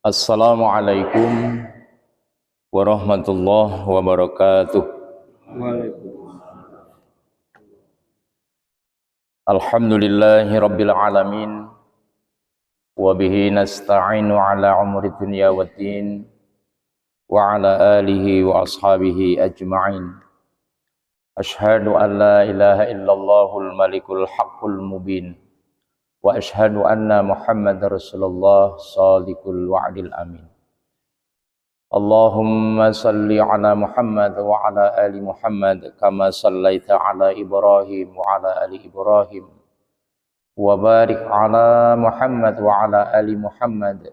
Assalamualaikum warahmatullahi wabarakatuh. Alhamdulillahi rabbil alamin wa bihi nasta'inu ala umuri dunya waddin wa ala alihi wa ashabihi ajma'in. Ashhadu an la ilaha illallahul malikul haqqul mubin wa ashhadu anna Muhammadar Rasulullah shadiqul wa'dil amin. Allahumma salli ala Muhammad wa ala ali Muhammad kama sallaita ala Ibrahim wa ala ali Ibrahim wa barik ala Muhammad wa ala ali Muhammad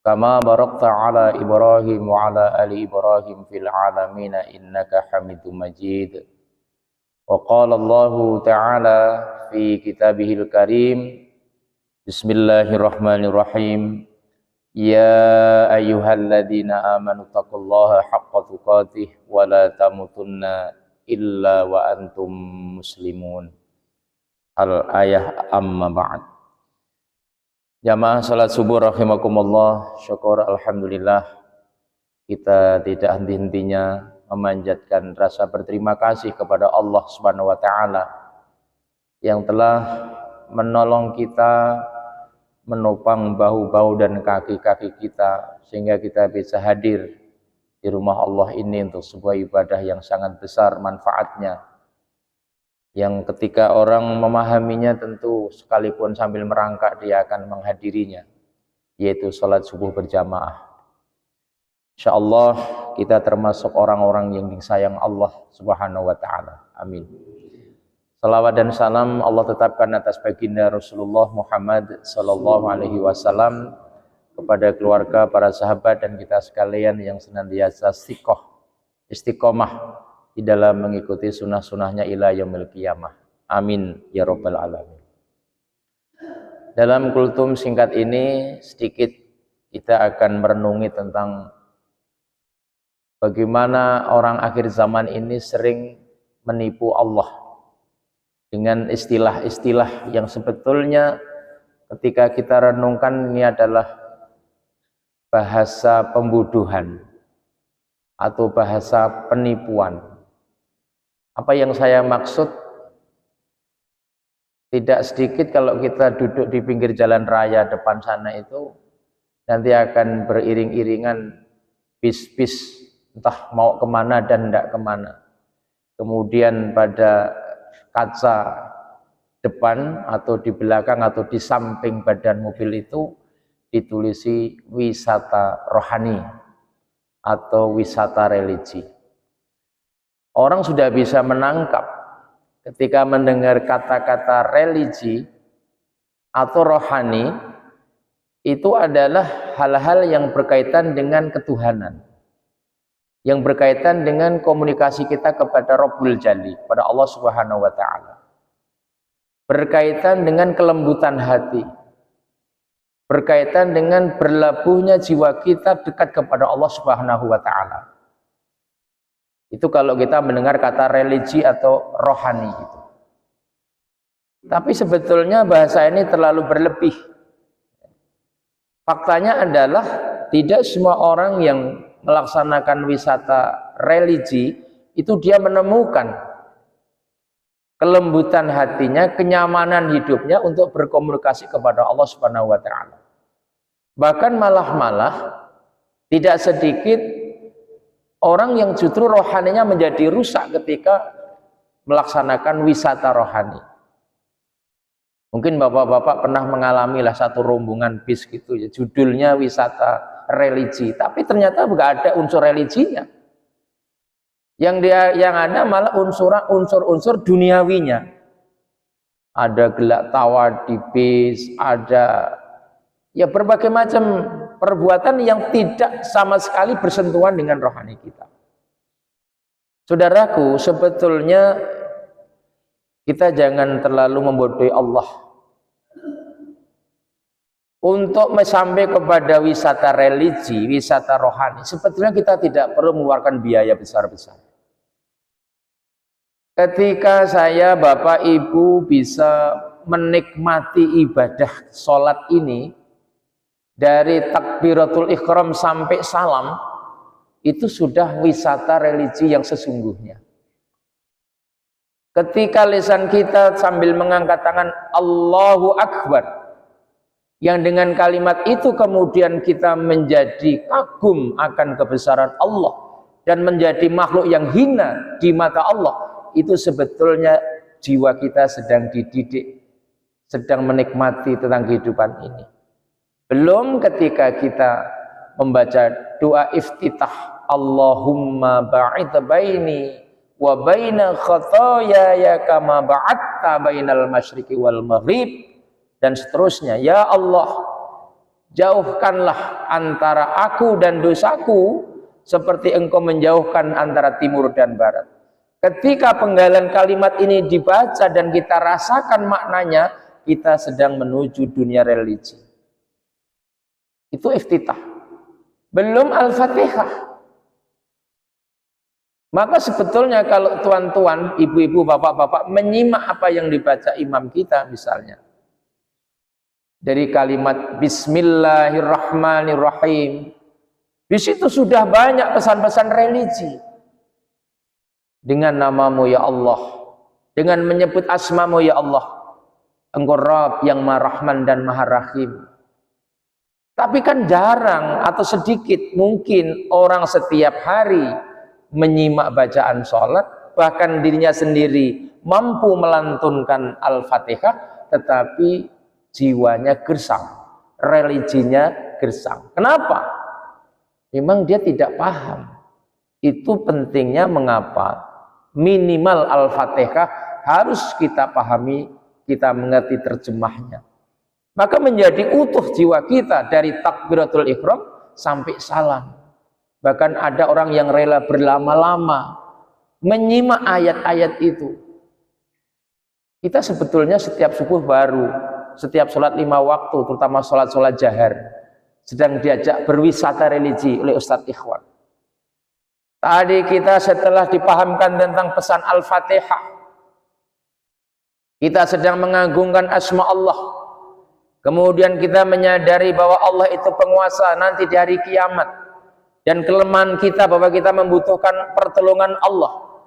kama barakta ala Ibrahim wa ala ali Ibrahim fil alamin innaka Hamidum Majid. Wa qala Allah ta'ala fi kitabihil karim, Bismillahirrahmanirrahim. Ya ayyuhalladzina amanu taqullaha haqqa tuqatih wa la tamutunna illa wa antum muslimun. Al-ayah amma ba'd. Jamaah salat subuh rahimakumullah, syukur alhamdulillah kita tidak henti-hentinya memanjatkan rasa berterima kasih kepada Allah Subhanahu wa taala yang telah menolong kita, menopang bahu-bahu dan kaki-kaki kita sehingga kita bisa hadir di rumah Allah ini untuk sebuah ibadah yang sangat besar manfaatnya, yang ketika orang memahaminya tentu sekalipun sambil merangkak dia akan menghadirinya, yaitu sholat subuh berjamaah. Insyaallah kita termasuk orang-orang yang disayang Allah Subhanahu wa taala. Amin. Salawat dan salam Allah tetapkan atas baginda Rasulullah Muhammad sallallahu alaihi wasallam, kepada keluarga, para sahabat dan kita sekalian yang senantiasa istiqomah di dalam mengikuti sunnah-sunnahnya ila yaumil qiyamah. Amin ya rabbal alamin. Dalam kultum singkat ini sedikit kita akan merenungi tentang bagaimana orang akhir zaman ini sering menipu Allah dengan istilah-istilah yang sebetulnya ketika kita renungkan ini adalah bahasa pembodohan atau bahasa penipuan. Apa yang saya maksud? Tidak sedikit kalau kita duduk di pinggir jalan raya depan sana itu nanti akan beriring-iringan bis-bis, entah mau kemana dan tidak kemana. Kemudian pada kaca depan atau di belakang atau di samping badan mobil itu ditulisi wisata rohani atau wisata religi. Orang sudah bisa menangkap ketika mendengar kata-kata religi atau rohani itu adalah hal-hal yang berkaitan dengan ketuhanan, yang berkaitan dengan komunikasi kita kepada Rabbul Jali, pada Allah Subhanahu wa taala. Berkaitan dengan kelembutan hati, berkaitan dengan berlabuhnya jiwa kita dekat kepada Allah Subhanahu wa taala. Itu kalau kita mendengar kata religi atau rohani gitu. Tapi sebetulnya bahasa ini terlalu berlebih. Faktanya adalah tidak semua orang yang melaksanakan wisata religi itu dia menemukan kelembutan hatinya, kenyamanan hidupnya untuk berkomunikasi kepada Allah Subhanahu wa taala. Bahkan malah tidak sedikit orang yang justru rohaninya menjadi rusak ketika melaksanakan wisata rohani. Mungkin bapak-bapak pernah mengalami lah satu rombongan bis gitu ya, judulnya wisata religi, tapi ternyata nggak ada unsur religinya. Yang ada malah unsur-unsur duniawinya. Ada gelak tawa di bis, ada ya berbagai macam perbuatan yang tidak sama sekali bersentuhan dengan rohani kita. Saudaraku, sebetulnya kita jangan terlalu membodohi Allah. Untuk sampai kepada wisata religi, wisata rohani, sebetulnya kita tidak perlu mengeluarkan biaya besar-besar. Ketika saya, Bapak, Ibu bisa menikmati ibadah sholat ini dari takbiratul ihram sampai salam itu sudah wisata religi yang sesungguhnya. Ketika lisan kita sambil mengangkat tangan Allahu Akbar, yang dengan kalimat itu kemudian kita menjadi kagum akan kebesaran Allah dan menjadi makhluk yang hina di mata Allah, itu sebetulnya jiwa kita sedang dididik, sedang menikmati tentang kehidupan ini. Belum ketika kita membaca doa iftitah, Allahumma ba'id baini wa baina khataaya kama ba'adta bainal masyriqi wal maghrib, dan seterusnya. Ya Allah, jauhkanlah antara aku dan dosaku seperti engkau menjauhkan antara timur dan barat. Ketika penggalan kalimat ini dibaca dan kita rasakan maknanya, kita sedang menuju dunia religi. Itu iftitah. Belum Al-Fatihah. Maka sebetulnya kalau tuan-tuan, ibu-ibu, bapak-bapak menyimak apa yang dibaca imam kita misalnya, dari kalimat Bismillahirrahmanirrahim, di situ sudah banyak pesan-pesan religi. Dengan namamu ya Allah, dengan menyebut asmamu ya Allah, engkau Rabb yang Maha Rahman dan Maha Rahim. Tapi kan jarang atau sedikit mungkin orang setiap hari menyimak bacaan sholat, bahkan dirinya sendiri mampu melantunkan Al-Fatihah, tetapi jiwanya gersang, religinya gersang. Kenapa? Memang dia tidak paham. Itu pentingnya mengapa minimal Al-Fatihah harus kita pahami, kita mengerti terjemahnya. Maka menjadi utuh jiwa kita dari takbiratul ihram sampai salam. Bahkan ada orang yang rela berlama-lama menyimak ayat-ayat itu. Kita sebetulnya setiap subuh baru, setiap sholat 5 waktu, terutama sholat-sholat jahar, sedang diajak berwisata religi oleh Ustadz Ikhwan. Tadi kita setelah dipahamkan tentang pesan Al-Fatihah, kita sedang mengagungkan asma Allah. Kemudian kita menyadari bahwa Allah itu penguasa nanti di hari kiamat. Dan kelemahan kita bahwa kita membutuhkan pertolongan Allah.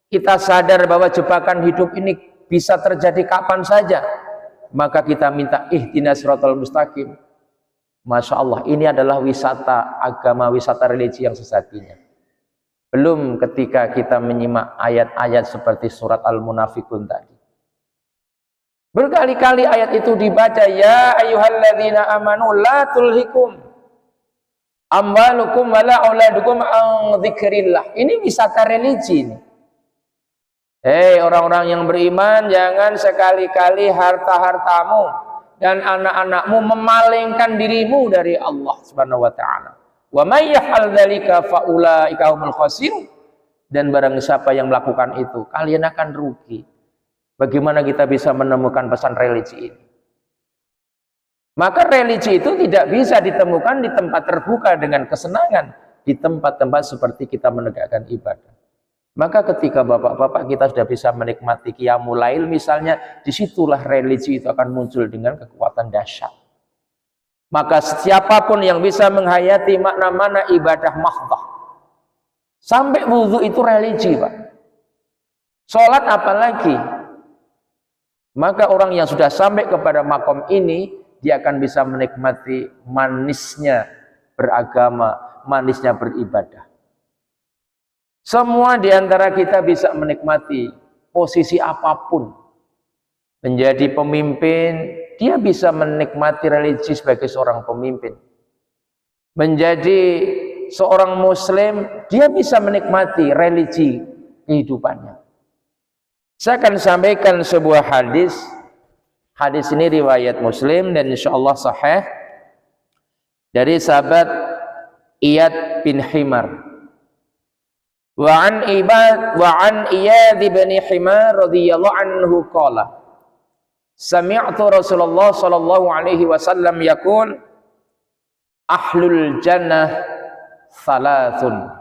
Kita sadar bahwa jebakan hidup ini bisa terjadi kapan saja. Maka kita minta ihdinas siratal mustaqim. Masya Allah, ini adalah wisata agama, wisata religi yang sesatinya. Belum ketika kita menyimak ayat-ayat seperti surat Al-Munafikun tadi. Berkali-kali ayat itu dibaca, ya ayyuhalladzina amanu la tulhikum amwalukum wala auladukum an dzikrillah. Ini wisata religi ini. Hei orang-orang yang beriman, jangan sekali-kali harta-hartamu dan anak-anakmu memalingkan dirimu dari Allah Subhanahu wa taala. Wa may yaf'al dzalika fa ulaika humul khasirun. Dan barang siapa yang melakukan itu, kalian akan rugi. Bagaimana kita bisa menemukan pesan religi ini? Maka religi itu tidak bisa ditemukan di tempat terbuka dengan kesenangan, di tempat-tempat seperti kita menegakkan ibadah. Maka ketika bapak-bapak kita sudah bisa menikmati qiyamul lail misalnya, disitulah religi itu akan muncul dengan kekuatan dahsyat. Maka siapapun yang bisa menghayati makna-makna ibadah mahdhah, sampai wudhu itu religi, Pak. Sholat apalagi. Maka orang yang sudah sampai kepada makom ini, dia akan bisa menikmati manisnya beragama, manisnya beribadah. Semua diantara kita bisa menikmati posisi apapun. Menjadi pemimpin, dia bisa menikmati religi sebagai seorang pemimpin. Menjadi seorang muslim, dia bisa menikmati religi kehidupannya. Saya akan sampaikan sebuah hadis. Hadis ini riwayat Muslim dan insyaallah sahih dari sahabat Iyad bin Himar. Wa an Iyad bin Himar radhiyallahu anhu qala sami'tu Rasulullah sallallahu alaihi wasallam yaqul ahlul jannah thalathun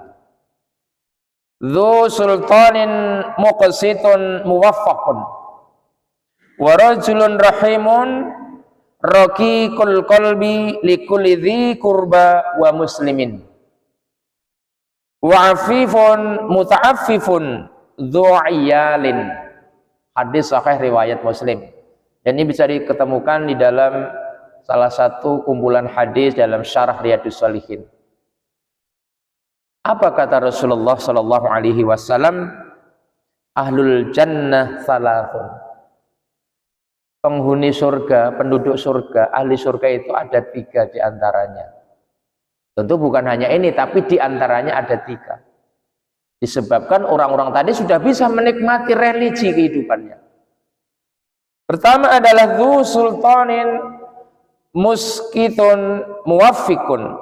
dzu sultanin muqsitun muwaffaqun wa rajulun rahimun raqiqul qalbi likulli dzi qurba wa muslimin wa afifun muta'affifun dzu'iyalin. Hadis sahih riwayat Muslim. Dan ini bisa diketemukan di dalam salah satu kumpulan hadis dalam syarah Riyadhus Shalihin. Apa kata Rasulullah sallallahu alaihi wasallam? Ahlul jannah salasun. Penghuni surga, penduduk surga, ahli surga itu ada 3 di antaranya. Tentu bukan hanya ini, tapi di antaranya ada 3. Disebabkan orang-orang tadi sudah bisa menikmati religi kehidupannya. Pertama adalah dzu sultanin muskitun muwaffiqun.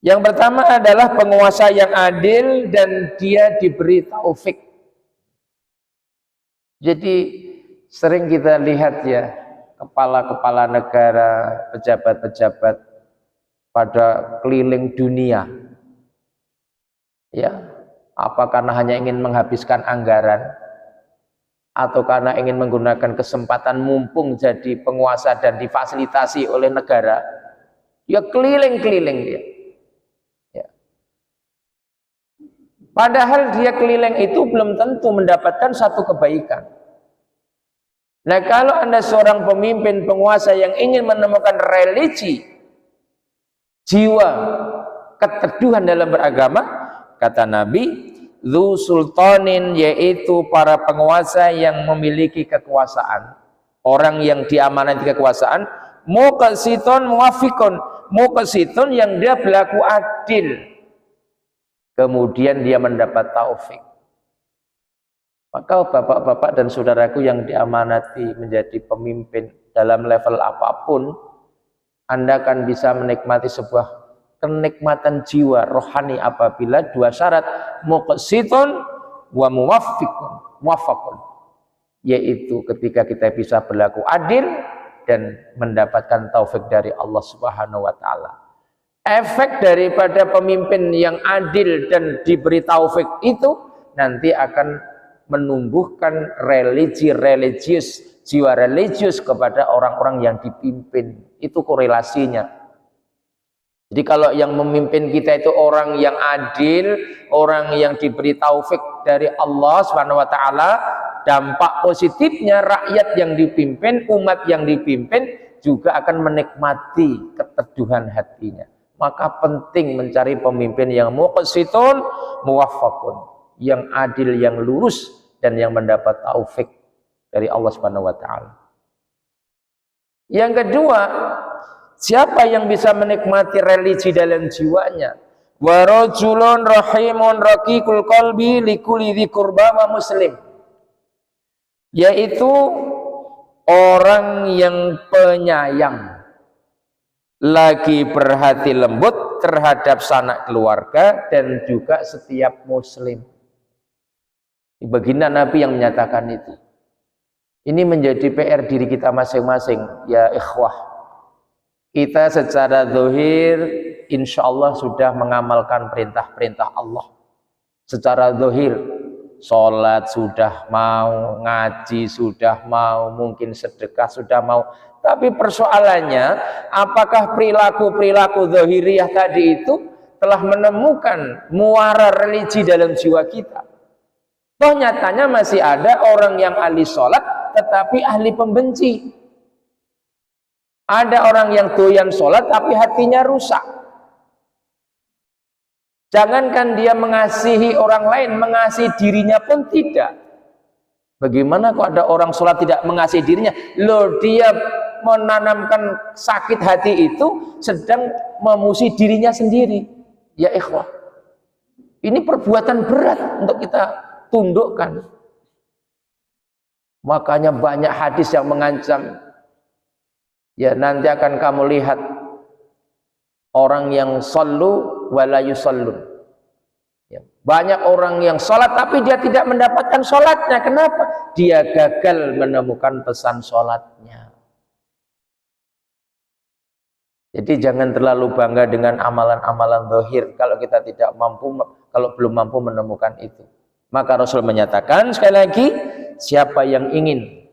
Yang pertama adalah penguasa yang adil dan dia diberi taufik. Jadi sering kita lihat ya, kepala-kepala negara, pejabat-pejabat pada keliling dunia. Ya, apa karena hanya ingin menghabiskan anggaran atau karena ingin menggunakan kesempatan mumpung jadi penguasa dan difasilitasi oleh negara, ya keliling-keliling dia. Ya. Padahal dia keliling itu belum tentu mendapatkan satu kebaikan. Nah, kalau Anda seorang pemimpin penguasa yang ingin menemukan religi, jiwa keteduhan dalam beragama, kata Nabi, dzu sultanin, yaitu para penguasa yang memiliki kekuasaan, orang yang diamanati kekuasaan, muqsitun muwaffiqun, muqsitun yang dia berlaku adil, kemudian dia mendapat taufik. Maka bapak-bapak dan saudaraku yang diamanati menjadi pemimpin dalam level apapun, Anda akan bisa menikmati sebuah kenikmatan jiwa rohani apabila 2 syarat, muqsitun wa muwaffaqun, yaitu ketika kita bisa berlaku adil dan mendapatkan taufik dari Allah Subhanahu wa taala. Efek daripada pemimpin yang adil dan diberi taufik itu nanti akan menumbuhkan jiwa religius kepada orang-orang yang dipimpin. Itu korelasinya. Jadi kalau yang memimpin kita itu orang yang adil, orang yang diberi taufik dari Allah Subhanahu wa taala, dampak positifnya rakyat yang dipimpin, umat yang dipimpin juga akan menikmati keteduhan hatinya. Maka penting mencari pemimpin yang muqsitun muwaffaqun, yang adil, yang lurus, dan yang mendapat taufik dari Allah Subhanahu wa taala. Yang kedua, siapa yang bisa menikmati religi dalam jiwanya? Wa rajulun rahimun raqiqul qalbi likulli dzi qurba wa muslim. Yaitu orang yang penyayang, lagi berhati lembut terhadap sanak keluarga dan juga setiap muslim. Baginda Nabi yang menyatakan itu. Ini menjadi PR diri kita masing-masing, ya ikhwah. Kita secara zahir insya Allah sudah mengamalkan perintah-perintah Allah. Secara zahir, sholat sudah mau, ngaji sudah mau, mungkin sedekah sudah mau. Tapi persoalannya, apakah perilaku-perilaku zahiriyah tadi itu telah menemukan muara religi dalam jiwa kita? Toh nyatanya masih ada orang yang ahli sholat tetapi ahli pembenci. Ada orang yang doyan sholat tapi hatinya rusak. Jangankan dia mengasihi orang lain, mengasihi dirinya pun tidak. Bagaimana kok ada orang sholat tidak mengasihi dirinya? Loh, dia menanamkan sakit hati itu sedang memusuhi dirinya sendiri. Ya ikhwah, ini perbuatan berat untuk kita tundukkan. Makanya banyak hadis yang mengancam. Ya, nanti akan kamu lihat orang yang sallu wala yusallun. Ya, banyak orang yang sholat tapi dia tidak mendapatkan sholatnya. Kenapa? Dia gagal menemukan pesan sholatnya. Jadi jangan terlalu bangga dengan amalan-amalan zahir kalau kita tidak mampu, kalau belum mampu menemukan itu. Maka Rasul menyatakan sekali lagi, siapa yang ingin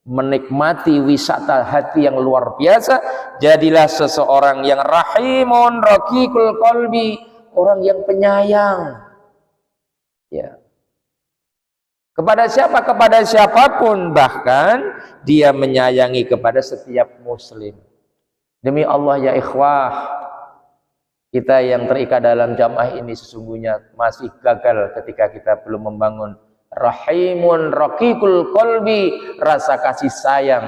menikmati wisata hati yang luar biasa. Jadilah seseorang yang rahimun raqiqul qalbi, orang yang penyayang, ya, kepada siapa? Kepada siapapun, bahkan dia menyayangi kepada setiap muslim. Demi Allah ya ikhwah, kita yang terikat dalam jamaah ini sesungguhnya masih gagal ketika kita belum membangun rahimun raqiqul qalbi, rasa kasih sayang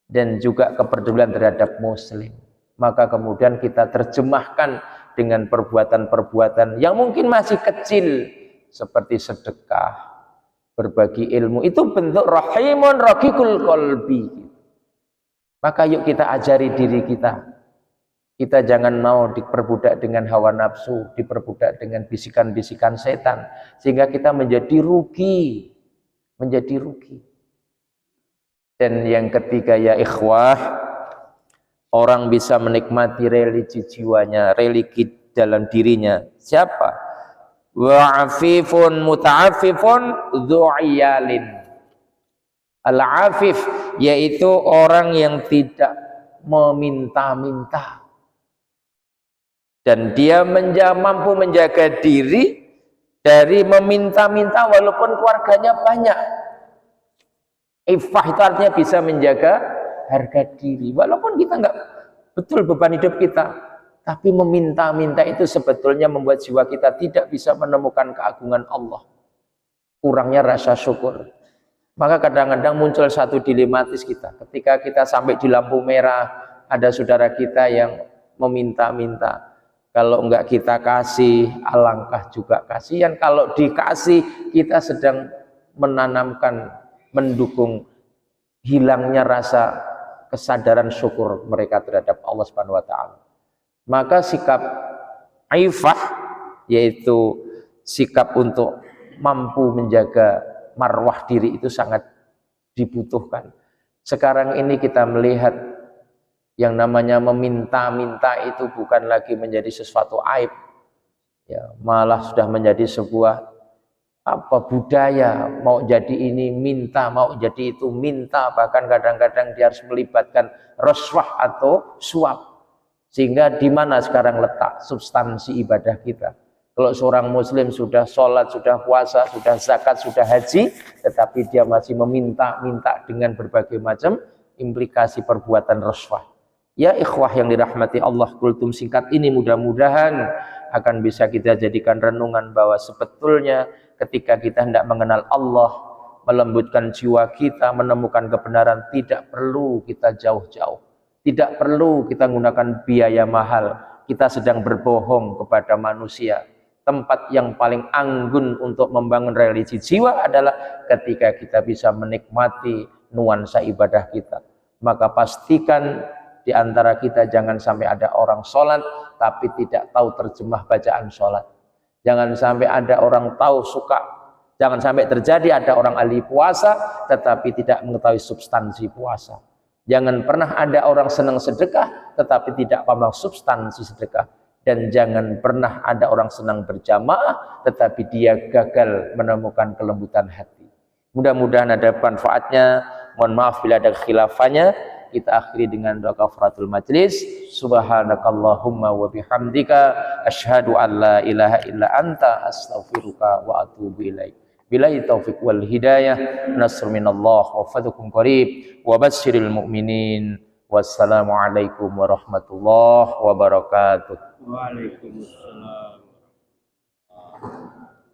dan juga kepedulian terhadap muslim. Maka kemudian kita terjemahkan dengan perbuatan-perbuatan yang mungkin masih kecil, seperti sedekah, berbagi ilmu, itu bentuk rahimun raqiqul qalbi. Maka yuk kita ajari diri kita. Kita jangan mau diperbudak dengan hawa nafsu, diperbudak dengan bisikan-bisikan setan, sehingga kita menjadi rugi, menjadi rugi. Dan yang ketiga ya ikhwah, orang bisa menikmati religi jiwanya, religi dalam dirinya. Siapa? Wa'afifun muta'afifun dzu'iyalin. Al-afif yaitu orang yang tidak meminta-minta, dan dia mampu menjaga diri dari meminta-minta walaupun keluarganya banyak. Iffah itu artinya bisa menjaga harga diri walaupun kita nggak betul beban hidup kita, tapi meminta-minta itu sebetulnya membuat jiwa kita tidak bisa menemukan keagungan Allah, kurangnya rasa syukur. Maka kadang-kadang muncul satu dilematis kita ketika kita sampai di lampu merah, ada saudara kita yang meminta-minta. Kalau enggak kita kasih, alangkah juga kasihan. Kalau dikasih, kita sedang menanamkan, mendukung hilangnya rasa kesadaran syukur mereka terhadap Allah Subhanahu wa taala. Maka sikap aifah, yaitu sikap untuk mampu menjaga marwah diri, itu sangat dibutuhkan. Sekarang ini kita melihat yang namanya meminta-minta itu bukan lagi menjadi sesuatu aib, ya, malah sudah menjadi sebuah budaya. Mau jadi ini minta, mau jadi itu minta, bahkan kadang-kadang dia harus melibatkan rashwah atau suap. Sehingga di mana sekarang letak substansi ibadah kita? Kalau seorang muslim sudah sholat, sudah puasa, sudah zakat, sudah haji, tetapi dia masih meminta-minta dengan berbagai macam implikasi perbuatan rashwah. Ya ikhwah yang dirahmati Allah, kultum singkat ini mudah-mudahan akan bisa kita jadikan renungan bahwa sebetulnya ketika kita hendak mengenal Allah, melembutkan jiwa kita, menemukan kebenaran, tidak perlu kita jauh-jauh, tidak perlu kita menggunakan biaya mahal. Kita sedang berbohong kepada manusia. Tempat yang paling anggun untuk membangun religi jiwa adalah ketika kita bisa menikmati nuansa ibadah kita. Maka pastikan di antara kita jangan sampai ada orang sholat tapi tidak tahu terjemah bacaan sholat. Jangan sampai ada orang tahu suka, jangan sampai terjadi ada orang ahli puasa tetapi tidak mengetahui substansi puasa. Jangan pernah ada orang senang sedekah tetapi tidak paham substansi sedekah. Dan jangan pernah ada orang senang berjamaah tetapi dia gagal menemukan kelembutan hati. Mudah-mudahan ada manfaatnya. Mohon maaf bila ada khilafahnya. Kita akhiri dengan doa kafaratul majlis. Subhanakallahumma wa bihamdika asyhadu an la ilaha illa anta astaghfiruka wa atubu ilaik. Billahi taufiq wal hidayah. Nasr minallah wa fadhukum qarib wa basyiril mu'minin. Wassalamualaikum warahmatullahi wabarakatuh. Waalaikumsalam.